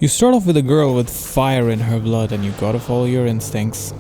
You start off with a girl with fire in her blood and you gotta follow your instincts.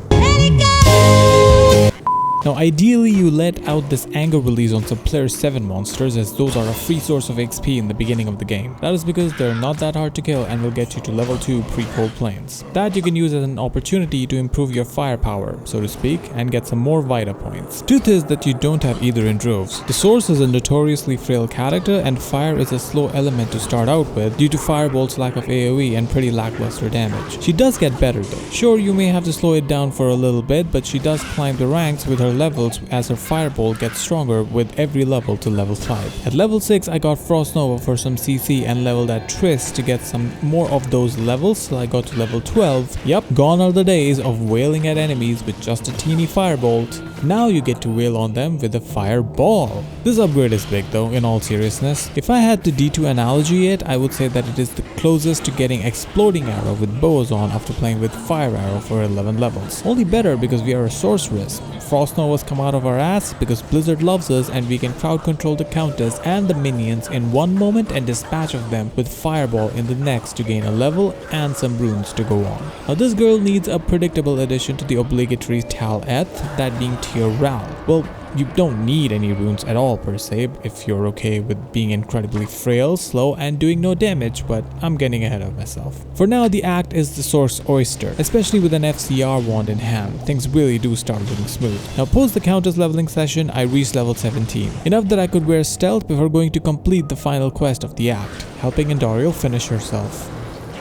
Now ideally you let out this anger release on some player 7 monsters, as those are a free source of XP in the beginning of the game. That is because they're not that hard to kill and will get you to level 2 pre-cold plains. That you can use as an opportunity to improve your firepower, so to speak, and get some more Vita points. Truth is that you don't have either in droves. The Source is a notoriously frail character and fire is a slow element to start out with due to Firebolt's lack of AoE and pretty lackluster damage. She does get better though. Sure, you may have to slow it down for a little bit, but she does climb the ranks with her levels as her Firebolt gets stronger with every level to level 5. At level 6 I got Frost Nova for some CC and leveled at Triss to get some more of those levels till I got to level 12. Yup, gone are the days of wailing at enemies with just a teeny Firebolt. Now you get to wail on them with a Fireball. This upgrade is big though, in all seriousness. If I had to D2 analogy it, I would say that it is the closest to getting Exploding Arrow with bows on after playing with Fire Arrow for 11 levels. Only better because we are a sorceress. Frost Novas come out of our ass because Blizzard loves us and we can crowd control the Countess and the minions in one moment and dispatch of them with Fireball in the next to gain a level and some runes to go on. Now this girl needs a predictable addition to the obligatory Tal Eth, that being Tier Ral. Well, you don't need any runes at all per se if you're okay with being incredibly frail, slow and doing no damage, but I'm getting ahead of myself. For now the act is the Source Oyster, especially with an FCR wand in hand. Things really do start looking smooth. Now post the Countess leveling session I reached level 17, enough that I could wear stealth before going to complete the final quest of the act, helping Andariel finish herself.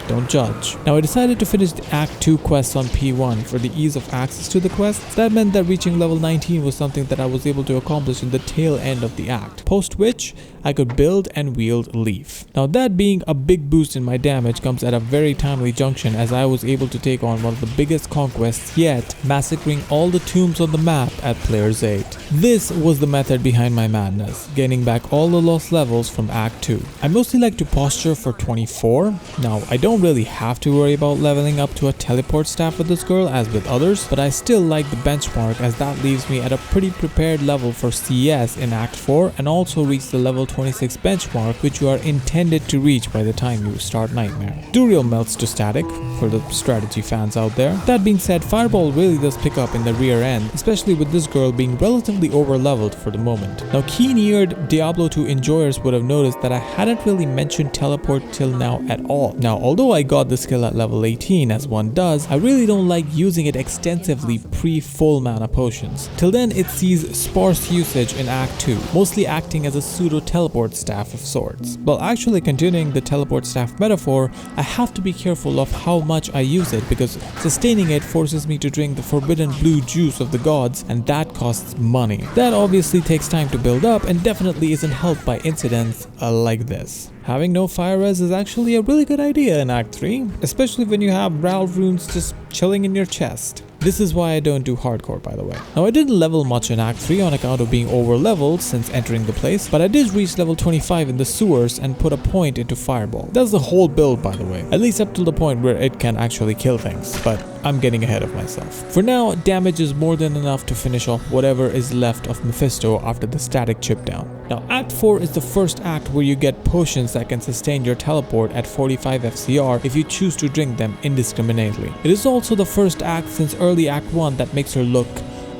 Don't judge. Now I decided to finish the Act 2 quests on P1 for the ease of access to the quests. That meant that reaching level 19 was something that I was able to accomplish in the tail end of the act, post which I could build and wield Leaf. Now that being a big boost in my damage comes at a very timely junction, as I was able to take on one of the biggest conquests yet, massacring all the tombs on the map at Player's 8. This was the method behind my madness, gaining back all the lost levels from Act 2. I mostly like to posture for 24. Now I don't really have to worry about leveling up to a teleport staff with this girl as with others, but I still like the benchmark as that leaves me at a pretty prepared level for CS in Act 4 and also reach the level 26 benchmark, which you are intended to reach by the time you start Nightmare. Duriel melts to static for the strategy fans out there. That being said, Fireball really does pick up in the rear end, especially with this girl being relatively over leveled for the moment. Now keen-eared Diablo 2 enjoyers would have noticed that I hadn't really mentioned teleport till now at all. Now although I got the skill at level 18 as one does, I really don't like using it extensively pre-full mana potions. Till then it sees sparse usage in Act 2, mostly acting as a pseudo teleport staff of sorts. Well, actually continuing the teleport staff metaphor, I have to be careful of how much I use it because sustaining it forces me to drink the forbidden blue juice of the gods, and that costs money. That obviously takes time to build up and definitely isn't helped by incidents like this. Having no fire res is actually a really good idea in Act 3, especially when you have Ral runes just chilling in your chest. This is why I don't do hardcore, by the way. Now I didn't level much in Act 3 on account of being over leveled since entering the place, but I did reach level 25 in the sewers and put a point into Fireball. That's the whole build, by the way, at least up to the point where it can actually kill things, but I'm getting ahead of myself. For now, damage is more than enough to finish off whatever is left of Mephisto after the static chip down. Now Act 4 is the first act where you get potions that can sustain your teleport at 45 FCR if you choose to drink them indiscriminately. It is also the first act since early Act 1 that makes her look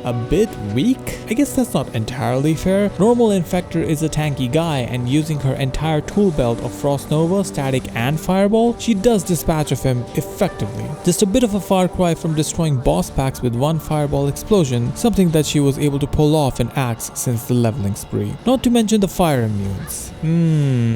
a bit weak? I guess that's not entirely fair. Normal Infector is a tanky guy, and using her entire tool belt of Frost Nova, Static and Fireball, she does dispatch of him effectively. Just a bit of a far cry from destroying boss packs with one Fireball explosion, something that she was able to pull off in acts since the leveling spree. Not to mention the fire immunes.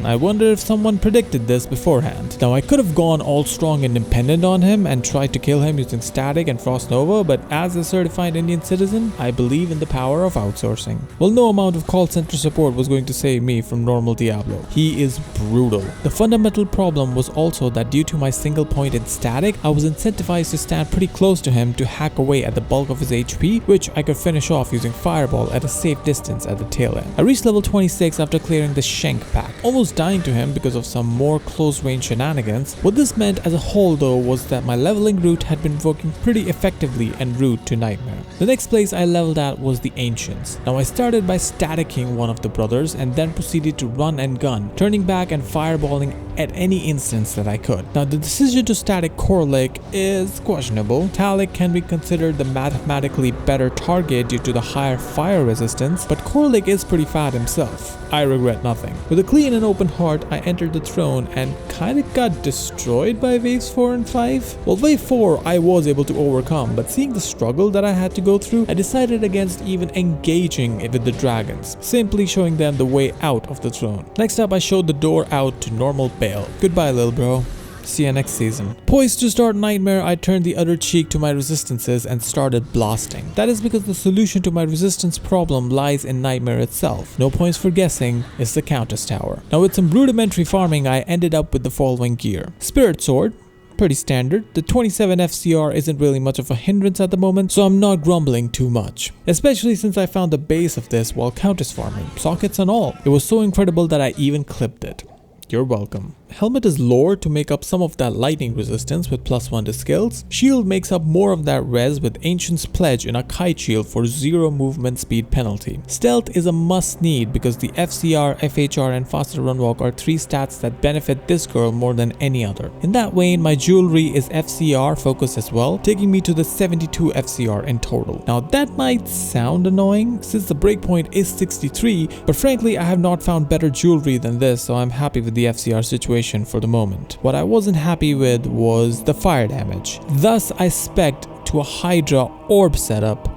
I wonder if someone predicted this beforehand. Now I could have gone all strong and independent on him and tried to kill him using Static and Frost Nova, but as a certified Indian citizen, I believe in the power of outsourcing. Well, no amount of call center support was going to save me from normal Diablo. He is brutal. The fundamental problem was also that due to my single point in Static, I was incentivized to stand pretty close to him to hack away at the bulk of his HP, which I could finish off using Fireball at a safe distance at the tail end. I reached level 26 after clearing the Shank pack, almost dying to him because of some more close range shenanigans. What this meant as a whole though was that my leveling route had been working pretty effectively en route to Nightmare. The next place place I leveled at was the Ancients. Now I started by staticking one of the brothers and then proceeded to run and gun, turning back and fireballing at any instance that I could. Now the decision to static Korlik is questionable. Talik can be considered the mathematically better target due to the higher fire resistance, but Korlik is pretty fat himself. I regret nothing. With a clean and open heart, I entered the throne and kinda got destroyed by waves 4 and 5. Well, wave 4 I was able to overcome, but seeing the struggle that I had to go through, I decided against even engaging with the dragons, simply showing them the way out of the throne. Next up, I showed the door out to normal Bale. Goodbye, lil bro. See you next season. Poised to start Nightmare, I turned the other cheek to my resistances and started blasting. That is because the solution to my resistance problem lies in Nightmare itself. No points for guessing, it's the Countess Tower. Now with some rudimentary farming, I ended up with the following gear. Spirit Sword, pretty standard. The 27 FCR isn't really much of a hindrance at the moment, so I'm not grumbling too much. Especially since I found the base of this while Countess farming, sockets and all. It was so incredible that I even clipped it. You're welcome. Helmet is lower to make up some of that lightning resistance with +1 to skills. Shield makes up more of that res with Ancient's Pledge in a kite shield for 0 movement speed penalty. Stealth is a must need because the FCR, FHR and faster run walk are 3 stats that benefit this girl more than any other. In that vein, my jewelry is FCR focused as well, taking me to the 72 FCR in total. Now that might sound annoying since the breakpoint is 63, but frankly I have not found better jewelry than this, so I'm happy with the FCR situation for the moment. What I wasn't happy with was the fire damage. Thus I spec'd to a Hydra orb setup,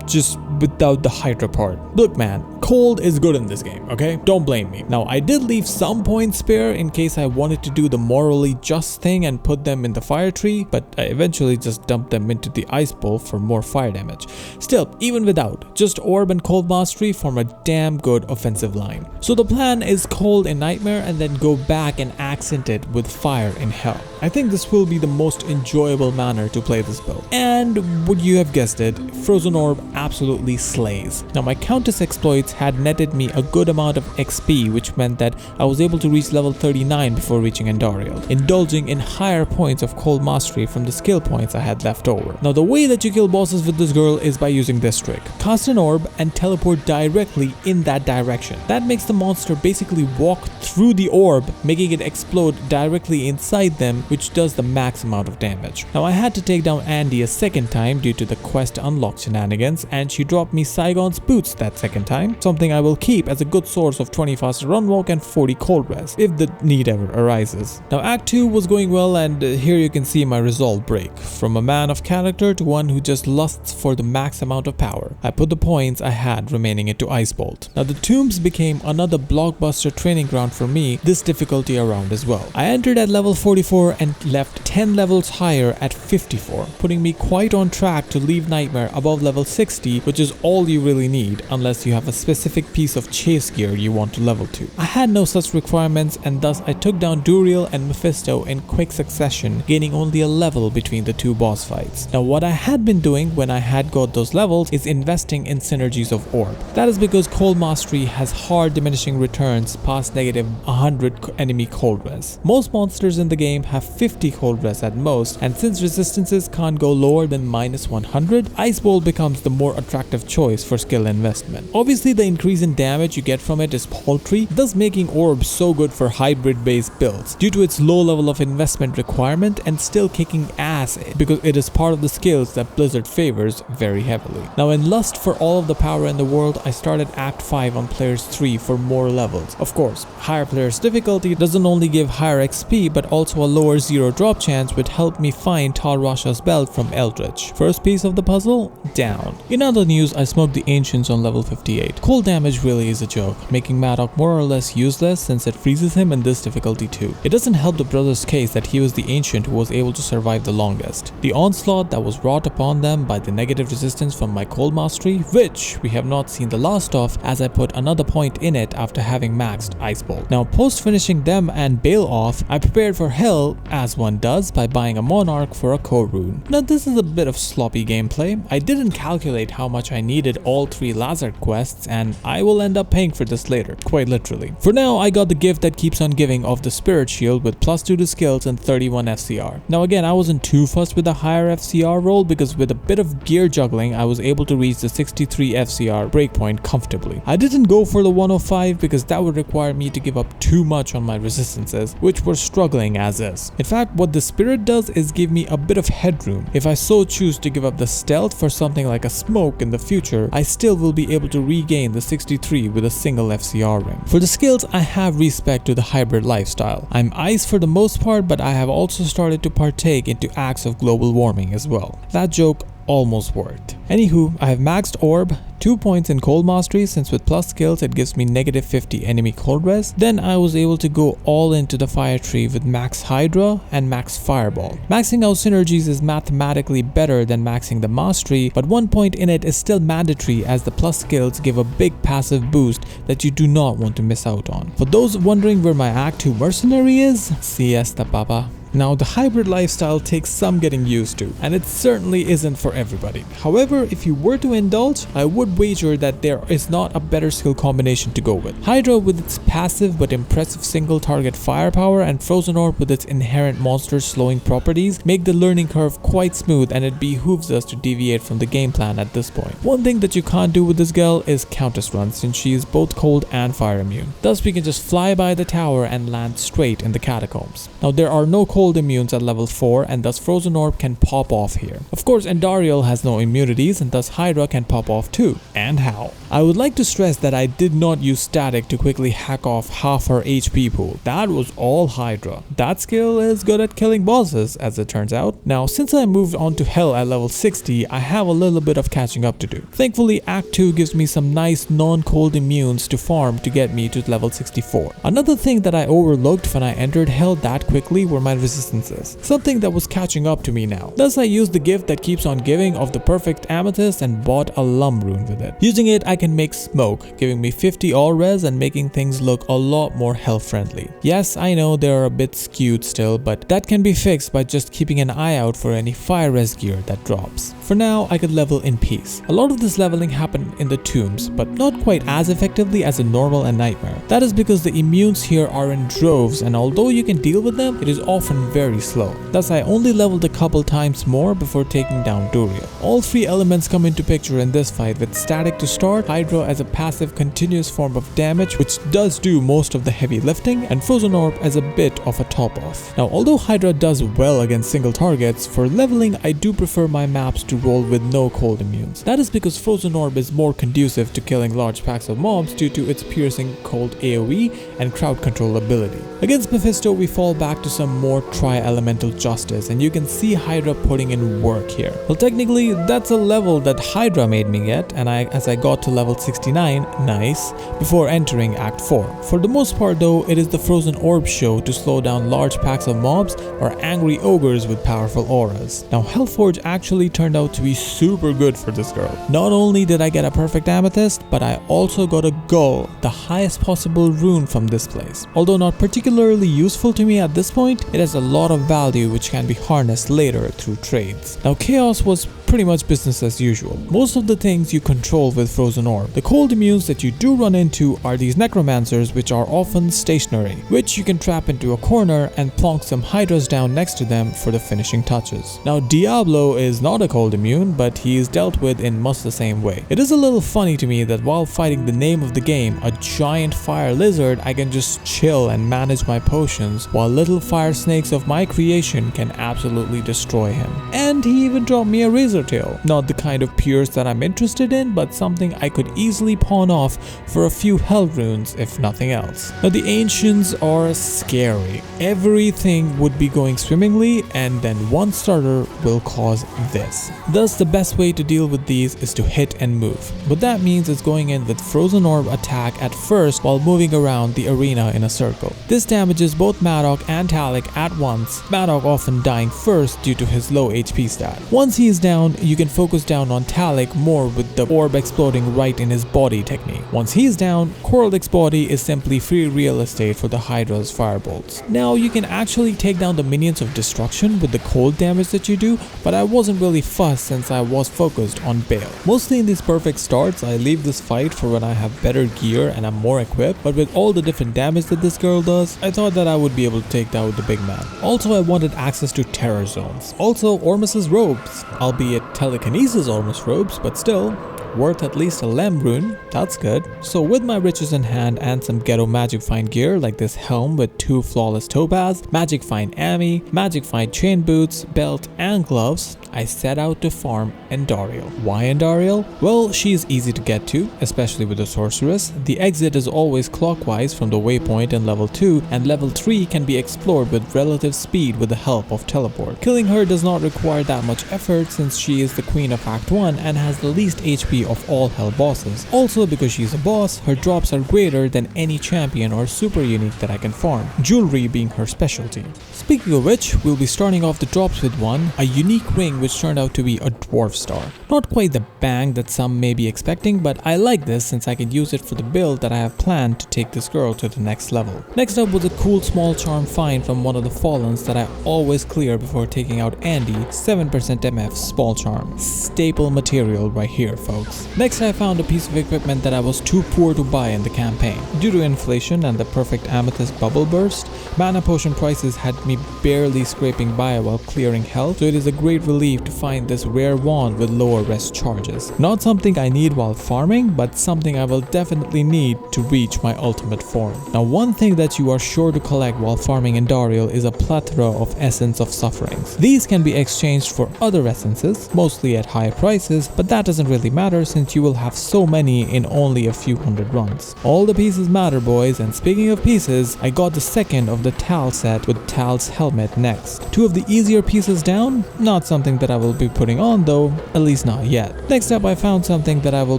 just without the Hydra part. Look man, cold is good in this game, okay? Don't blame me. Now I did leave some points spare in case I wanted to do the morally just thing and put them in the fire tree, but I eventually just dumped them into the ice bowl for more fire damage. Still, even without, just orb and cold mastery form a damn good offensive line. So the plan is cold in Nightmare and then go back and accent it with fire in Hell. I think this will be the most enjoyable manner to play this build. And would you have guessed it, Frozen Orb absolutely slays. Now my Countess exploits had netted me a good amount of XP, which meant that I was able to reach level 39 before reaching Andariel, indulging in higher points of cold mastery from the skill points I had left over. Now the way that you kill bosses with this girl is by using this trick. Cast an orb and teleport directly in that direction. That makes the monster basically walk through the orb, making it explode directly inside them, which does the max amount of damage. Now I had to take down Andy a second time due to the quest unlock shenanigans, and she dropped me Saigon's boots that second time, something I will keep as a good source of 20 faster run walk and 40 cold res, if the need ever arises. Now Act 2 was going well, and here you can see my resolve break, from a man of character to one who just lusts for the max amount of power. I put the points I had remaining into Ice Bolt. Now the tombs became another blockbuster training ground for me this difficulty around as well. I entered at level 44 and left 10 levels higher at 54, putting me quite on track to leave Nightmare above level 60, which is all you really need unless you have a specific piece of chase gear you want to level to. I had no such requirements, and thus I took down Duriel and Mephisto in quick succession, gaining only a level between the 2 boss fights. Now what I had been doing when I had got those levels is investing in synergies of orb. That is because cold mastery has hard diminishing returns past negative 100 enemy cold res. Most monsters in the game have 50 cold res at most, and since resistances can't go lower than minus 100, Ice Bolt becomes the more attractive choice for skill investment. Obviously the increase in damage you get from it is paltry, thus making orbs so good for hybrid based builds due to its low level of investment requirement and still kicking ass because it is part of the skills that Blizzard favors very heavily. Now in lust for all of the power in the world, I started Act 5 on players 3 for more levels. Of course, higher players difficulty doesn't only give higher XP but also a lower 0 drop chance, which helped me find Tal Rasha's belt from Eldritch. First piece of the puzzle, down. In other news, I smoked the Ancients on level 58. Cold damage really is a joke, making Madoc more or less useless since it freezes him in this difficulty too. It doesn't help the brothers' case that he was the Ancient who was able to survive the longest. The onslaught that was wrought upon them by the negative resistance from my cold mastery, which we have not seen the last of, as I put another point in it after having maxed Ice Bolt. Now post finishing them and Bale off, I prepared for Hell as one does by buying a Monarch for a core rune. Now this is a bit of sloppy gameplay. I didn't calculate how much I needed all 3 Lazar quests and I will end up paying for this later, quite literally. For now, I got the gift that keeps on giving of the Spirit Shield with +2 to skills and 31 FCR. Now again, I wasn't too fussed with the higher FCR roll because with a bit of gear juggling, I was able to reach the 63 FCR breakpoint comfortably. I didn't go for the 105 because that would require me to give up too much on my resistances, which were struggling as is. In fact, what the Spirit does is give me a bit of headroom. If I so choose to give up the stealth for something like a smoke in the future, I still will be able to regain the 63 with a single FCR ring. For the skills, I have respect to the hybrid lifestyle. I'm ice for the most part, but I have also started to partake into acts of global warming as well. That joke almost worked. Anywho, I have maxed orb, 2 points in cold mastery since with plus skills it gives me -50 enemy cold res. Then I was able to go all into the fire tree with max Hydra and max fireball. Maxing out synergies is mathematically better than maxing the mastery, but 1 point in it is still mandatory as the plus skills give a big passive boost that you do not want to miss out on. For those wondering where my Act 2 mercenary is, siesta papa. Now the hybrid lifestyle takes some getting used to, and it certainly isn't for everybody. However, if you were to indulge, I would wager that there is not a better skill combination to go with. Hydra with its passive but impressive single target firepower and Frozen Orb with its inherent monster slowing properties make the learning curve quite smooth, and it behooves us to deviate from the game plan at this point. One thing that you can't do with this girl is Countess Run since she is both cold and fire immune. Thus we can just fly by the tower and land straight in the catacombs. Now there are no cold immunes at level 4 and thus Frozen Orb can pop off here. Of course Andariel has no immunities and thus Hydra can pop off too. And how? I would like to stress that I did not use static to quickly hack off half her HP pool. That was all Hydra. That skill is good at killing bosses as it turns out. Now since I moved on to Hell at level 60, I have a little bit of catching up to do. Thankfully Act 2 gives me some nice non-cold immunes to farm to get me to level 64. Another thing that I overlooked when I entered Hell that quickly were my resistances, something that was catching up to me now. Thus I used the gift that keeps on giving of the perfect amethyst and bought a Lum rune with it. Using it I can make smoke, giving me 50 all res and making things look a lot more health friendly. Yes, I know they are a bit skewed still, but that can be fixed by just keeping an eye out for any fire res gear that drops. For now, I could level in peace. A lot of this leveling happened in the tombs, but not quite as effectively as a normal and nightmare. That is because the immunes here are in droves, and although you can deal with them, it is often very slow. Thus I only leveled a couple times more before taking down Duriel. All three elements come into picture in this fight, with static to start, Hydra as a passive continuous form of damage which does do most of the heavy lifting, and Frozen Orb as a bit of a top off. Now although Hydra does well against single targets, for leveling I do prefer my maps to roll with no cold immunes. That is because Frozen Orb is more conducive to killing large packs of mobs due to its piercing cold AoE and crowd control ability. Against Mephisto we fall back to some more tri-elemental justice, and you can see Hydra putting in work here. Well, technically that's a level that Hydra made me get, and as I got to level 69, nice, before entering Act 4. For the most part though, it is the Frozen Orb show to slow down large packs of mobs or angry ogres with powerful auras. Now Hellforge actually turned out to be super good for this girl. Not only did I get a perfect amethyst, but I also got a Gull, the highest possible rune from this place. Although not particularly useful to me at this point, it has a lot of value which can be harnessed later through trades. Now Chaos was pretty much business as usual. Most of the things you control with Frozen Orb. The cold immunes that you do run into are these necromancers which are often stationary, which you can trap into a corner and plonk some hydras down next to them for the finishing touches. Now Diablo is not a cold immune, but he is dealt with in much the same way. It is a little funny to me that while fighting the name of the game, a giant fire lizard, I can just chill and manage my potions while little fire snakes of my creation can absolutely destroy him. And he even dropped me a razor tail. Not the kind of pierce that I'm interested in, but something I could easily pawn off for a few hell runes if nothing else. Now the ancients are scary. Everything would be going swimmingly and then one starter will cause this. Thus the best way to deal with these is to hit and move. What that means is going in with Frozen Orb attack at first while moving around the arena in a circle. This damages both Madoc and Talik at once, Madoc often dying first due to his low HP stat. Once he is down, down, you can focus down on Talik more with the orb exploding right in his body technique. Once he's down, Korldik's body is simply free real estate for the Hydra's firebolts. Now you can actually take down the minions of destruction with the cold damage that you do, but I wasn't really fussed since I was focused on Bale. Mostly in these perfect starts, I leave this fight for when I have better gear and I'm more equipped, but with all the different damage that this girl does, I thought that I would be able to take down the big man. Also, I wanted access to terror zones. Also, Ormus's robes, albeit telekinesis Ormus robes, but still, worth at least a Lem rune, that's good. So with my riches in hand and some ghetto Magic Find gear like this helm with 2 flawless topaz, Magic Find Ami, Magic Find chain boots, belt and gloves, I set out to farm Andariel. Why Andariel? Well, she is easy to get to, especially with the sorceress. The exit is always clockwise from the waypoint in level 2, and level 3 can be explored with relative speed with the help of teleport. Killing her does not require that much effort since she is the queen of Act 1 and has the least HP of all hell bosses. Also, because she's a boss, her drops are greater than any champion or super unique that I can farm, jewelry being her specialty. Speaking of which, we'll be starting off the drops with one, a unique ring which turned out to be a dwarf star. Not quite the bang that some may be expecting, but I like this since I can use it for the build that I have planned to take this girl to the next level. Next up was a cool small charm find from one of the Fallens that I always clear before taking out Andy, 7% MF small charm. Staple material right here, folks. Next, I found a piece of equipment that I was too poor to buy in the campaign. Due to inflation and the perfect amethyst bubble burst, mana potion prices had me barely scraping by while clearing health, so it is a great relief to find this rare wand with lower rest charges. Not something I need while farming, but something I will definitely need to reach my ultimate form. Now, one thing that you are sure to collect while farming Andariel is a plethora of Essence of Sufferings. These can be exchanged for other essences, mostly at high prices, but that doesn't really matter since you will have so many in only a few hundred runs. All the pieces matter, boys, and speaking of pieces, I got the second of the Tal set with Tal's helmet next. 2 of the easier pieces down, not something that I will be putting on though, at least not yet. Next up, I found something that I will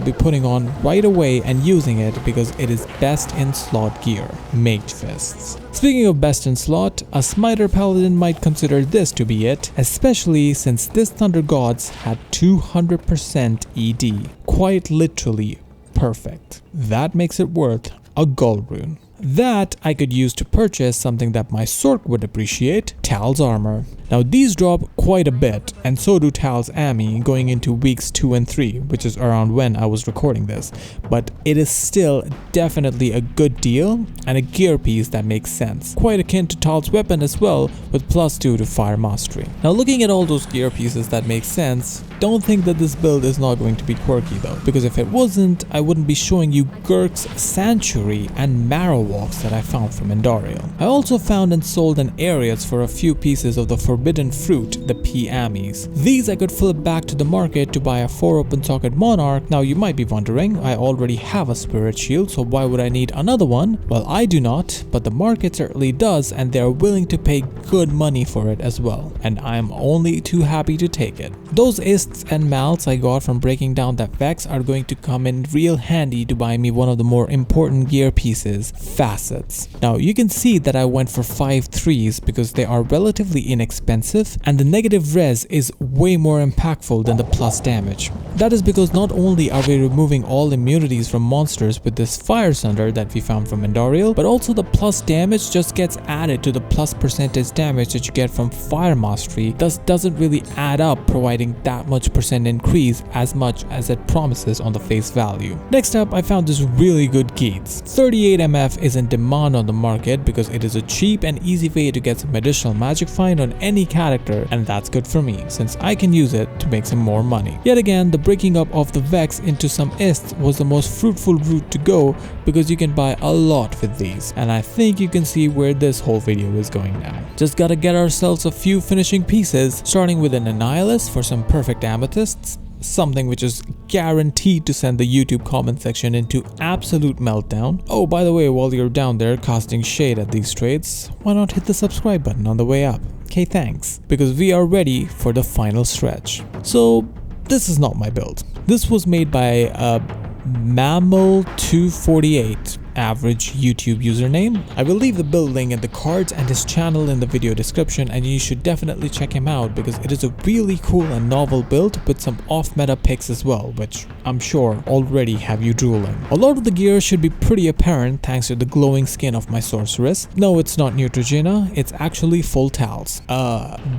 be putting on right away and using it because it is best in slot gear, Mage Fists. Speaking of best in slot, a Smiter Paladin might consider this to be it, especially since this Thunder Gods had 200% ED. Quite literally perfect. That makes it worth a gold rune. That I could use to purchase something that my Sork would appreciate, Tal's armor. Now these drop quite a bit, and so do Tal's Ami going into weeks 2 and 3, which is around when I was recording this, but it is still definitely a good deal and a gear piece that makes sense. Quite akin to Tal's weapon as well, with +2 to fire mastery. Now looking at all those gear pieces that make sense, don't think that this build is not going to be quirky though, because if it wasn't, I wouldn't be showing you Gurk's Sanctuary and Marrowwalks that I found from Andariel. I also found and sold an Areas for a few pieces of the Forbidden Fruit, the P-Amis. These I could flip back to the market to buy a 4 open socket Monarch. Now you might be wondering, I already have a Spirit Shield, so why would I need another one? Well, I do not, but the market certainly does, and they are willing to pay good money for it as well, and I am only too happy to take it. Those Ists and Malts I got from breaking down that Vex are going to come in real handy to buy me one of the more important gear pieces, Facets. Now you can see that I went for 5 3s because they are relatively inexpensive and the negative res is way more impactful than the plus damage. That is because not only are we removing all immunities from monsters with this Fire Sunder that we found from Andariel, but also the plus damage just gets added to the plus percentage damage that you get from Fire Mastery, thus doesn't really add up, providing that much percent increase as much as it promises on the face value. Next up, I found this really good Geats. 38 MF is in demand on the market because it is a cheap and easy way to get some additional magic find on any character, and that's good for me since I can use it to make some more money. Yet again, the breaking up of the Vex into some Ists was the most fruitful route to go because you can buy a lot with these, and I think you can see where this whole video is going now. Just gotta get ourselves a few finishing pieces, starting with an Annihilus for some perfect amethysts, something which is guaranteed to send the YouTube comment section into absolute meltdown. Oh, by the way, while you're down there casting shade at these trades, why not hit the subscribe button on the way up? Okay, thanks, because we are ready for the final stretch. So this is not my build. This was made by Mammal 248 average YouTube username. I will leave the build link in the cards and his channel in the video description, and you should definitely check him out because it is a really cool and novel build with some off-meta picks as well, which I'm sure already have you drooling. A lot of the gear should be pretty apparent thanks to the glowing skin of my sorceress. No, it's not Neutrogena, it's actually full tals.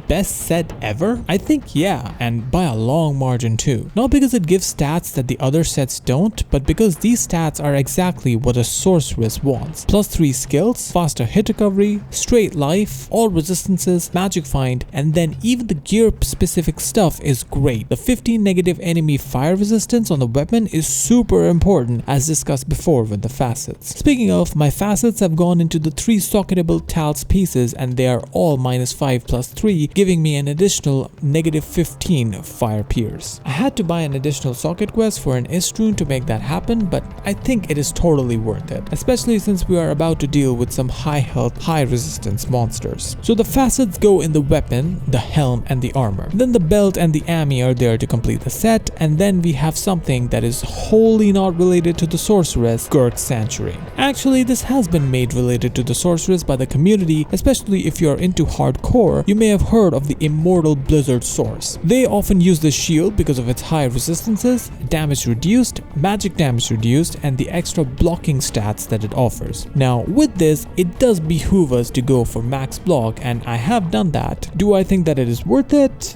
Best set ever? I think yeah, and by a long margin too. Not because it gives stats that the other sets don't, but because these stats are exactly what a sorceress wants. +3 skills, faster hit recovery, straight life, all resistances, magic find, and then even the gear specific stuff is great. The 15 negative enemy fire resistance on the weapon is super important as discussed before with the facets. Speaking of, my facets have gone into the 3 socketable tals pieces and they are all -5 +3, giving me an additional -15 fire pierce. I had to buy an additional socket quest for an Istrune to make that happen, but I think it is totally worth it, especially since we are about to deal with some high health, high resistance monsters. So the facets go in the weapon, the helm and the armor. Then the belt and the ami are there to complete the set, and then we have something that is wholly not related to the sorceress, Gurk Sanctuary. Actually, this has been made related to the sorceress by the community, especially if you are into hardcore. You may have heard of the Immortal Blizzard Source. They often use this shield because of its high resistances, damage reduced, magic damage reduced, and the extra blocking stats that it offers. Now with this, it does behoove us to go for max block, and I have done that. Do I think that it is worth it?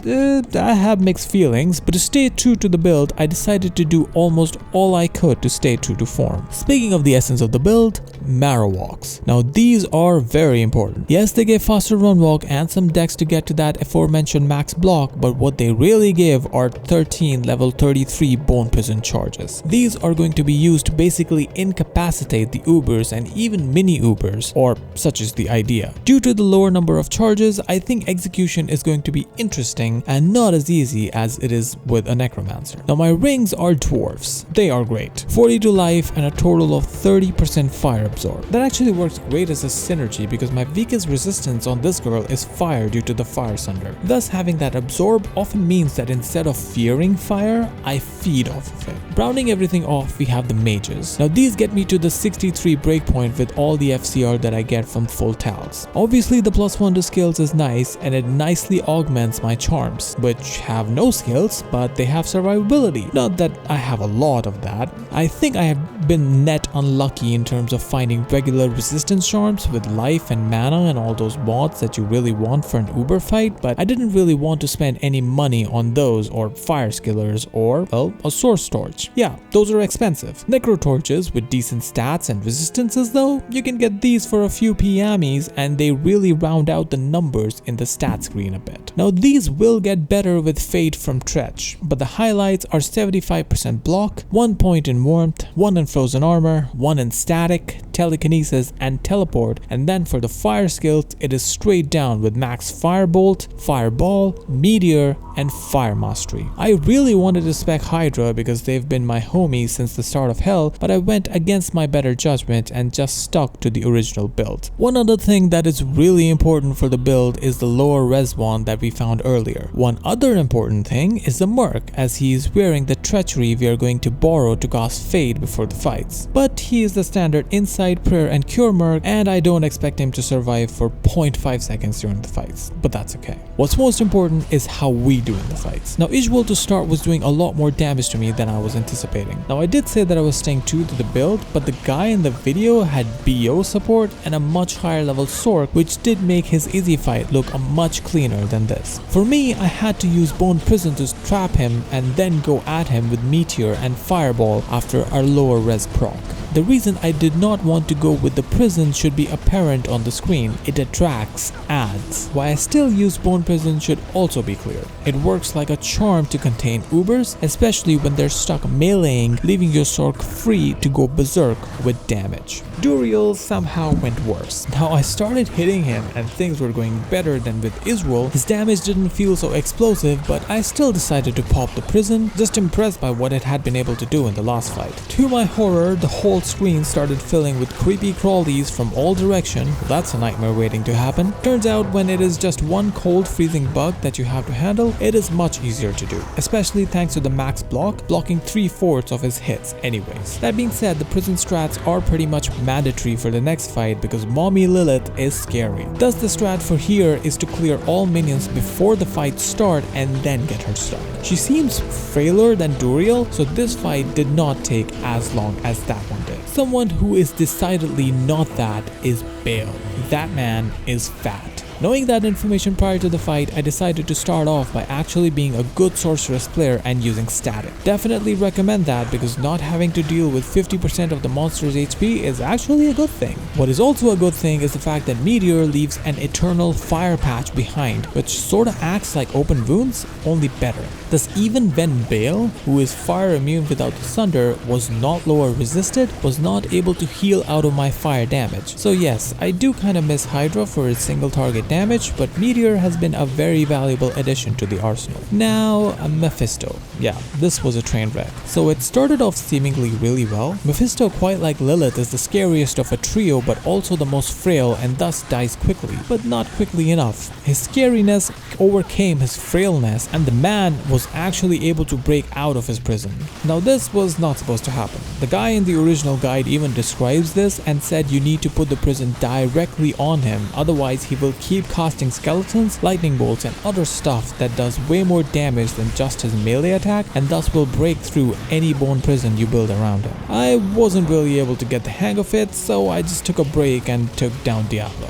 I have mixed feelings, but to stay true to the build, I decided to do almost all I could to stay true to form. Speaking of the essence of the build, Marowaks. Now these are very important. Yes, they give faster run walk and some dex to get to that aforementioned max block, but what they really give are 13 level 33 bone prison charges. These are going to be used to basically incapacitate the Ubers and even mini Ubers, or such is the idea. Due to the lower number of charges, I think execution is going to be interesting and not as easy as it is with a necromancer. Now my rings are dwarfs. They are great. 42 life and a total of 30% fire absorb. That actually works great as a synergy because my weakest resistance on this girl is fire due to the fire sunder. Thus having that absorb often means that instead of fearing fire, I feed off of it. Rounding everything off, we have the mages. Now these get me to the 63 breakpoint with all the FCR that I get from full tals. Obviously the +1 to skills is nice and it nicely augments my charms, which have no skills but they have survivability. Not that I have a lot of that. I think I have been net unlucky in terms of finding regular resistance charms with life and mana and all those mods that you really want for an Uber fight, but I didn't really want to spend any money on those or fire skillers or, well, a source torch. Yeah, those are expensive. Necro torches with decent stats and resistances though, you can get these for a few PMEs and they really round out the numbers in the stat screen a bit. Now these will get better with Fate from Tretch, but the highlights are 75% block, 1 point in warmth, 1 in frozen armor, 1 in static, telekinesis and teleport, and then for the fire skills it is straight down with max firebolt, fireball, meteor and fire mastery. I really wanted to spec Hydra because they've been my homies since the start of Hell, but I went against my better judgment and just stuck to the original build. One other thing that is really important for the build is the lower res wand that we found earlier. One other important thing is the Merc, as he is wearing the treachery we are going to borrow to cast Fade before the fights. But he is the standard Insight, Prayer and Cure Merc, and I don't expect him to survive for 0.5 seconds during the fights, but that's okay. What's most important is how we do in the fights. Now Ijwal to start was doing a lot more damage to me than I was anticipating. Now I did say that I was staying true to the build, but the guy in the video had BO support and a much higher level Sork, which did make his easy fight look much cleaner than this. For me, I had to use Bone Prison to trap him and then go at him with Meteor and Fireball after our lower res proc. The reason I did not want to go with the prison should be apparent on the screen. It attracts ads. Why I still use Bone Prison should also be clear. It works like a charm to contain Ubers, especially when they're stuck meleeing, leaving your Sork free to go berserk with damage. Duriel somehow went worse. Now I started hitting him and things were going better than with Israel. His damage didn't feel so explosive, but I still decided to pop the prison, just impressed by what it had been able to do in the last fight. To my horror, the whole default screen started filling with creepy crawlies from all direction. Well, that's a nightmare waiting to happen. Turns out when it is just one cold freezing bug that you have to handle, it is much easier to do, especially thanks to the max block, blocking 3/4 of his hits anyways. That being said, the prison strats are pretty much mandatory for the next fight because Mommy Lilith is scary. Thus the strat for here is to clear all minions before the fight start and then get her stuck. She seems frailer than Duriel, so this fight did not take as long as that one did. Someone who is decidedly not that is Bale. That man is fat. Knowing that information prior to the fight, I decided to start off by actually being a good sorceress player and using static. Definitely recommend that because not having to deal with 50% of the monster's HP is actually a good thing. What is also a good thing is the fact that Meteor leaves an eternal fire patch behind, which sorta acts like open wounds, only better. Thus even when Bale, who is fire immune without the Sunder, was not lower resisted, was not able to heal out of my fire damage. So yes, I do kinda miss Hydra for its single target damage, but Meteor has been a very valuable addition to the arsenal. Now, Mephisto. Yeah, this was a train wreck. So it started off seemingly really well. Mephisto, quite like Lilith, is the scariest of a trio but also the most frail and thus dies quickly, but not quickly enough. His scariness overcame his frailness and the man was actually able to break out of his prison. Now this was not supposed to happen. The guy in the original guide even describes this and said you need to put the prison directly on him, otherwise he will keep casting skeletons, lightning bolts and other stuff that does way more damage than just his melee attack and thus will break through any bone prison you build around him. I wasn't really able to get the hang of it, so I just took a break and took down Diablo.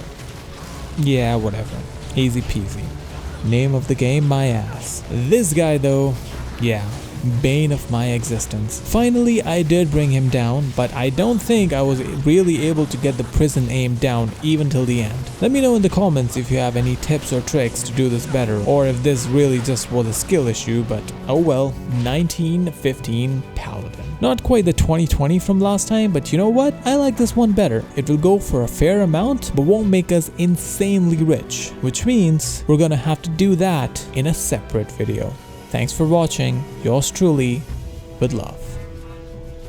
Yeah, whatever. Easy peasy. Name of the game, my ass. This guy though, yeah. Bane of my existence. Finally, I did bring him down, but I don't think I was really able to get the prison aim down even till the end. Let me know in the comments if you have any tips or tricks to do this better, or if this really just was a skill issue, but oh well. 1915 Paladin. Not quite the 2020 from last time, but you know what? I like this one better. It will go for a fair amount, but won't make us insanely rich, which means we're gonna have to do that in a separate video. Thanks for watching, yours truly, with love.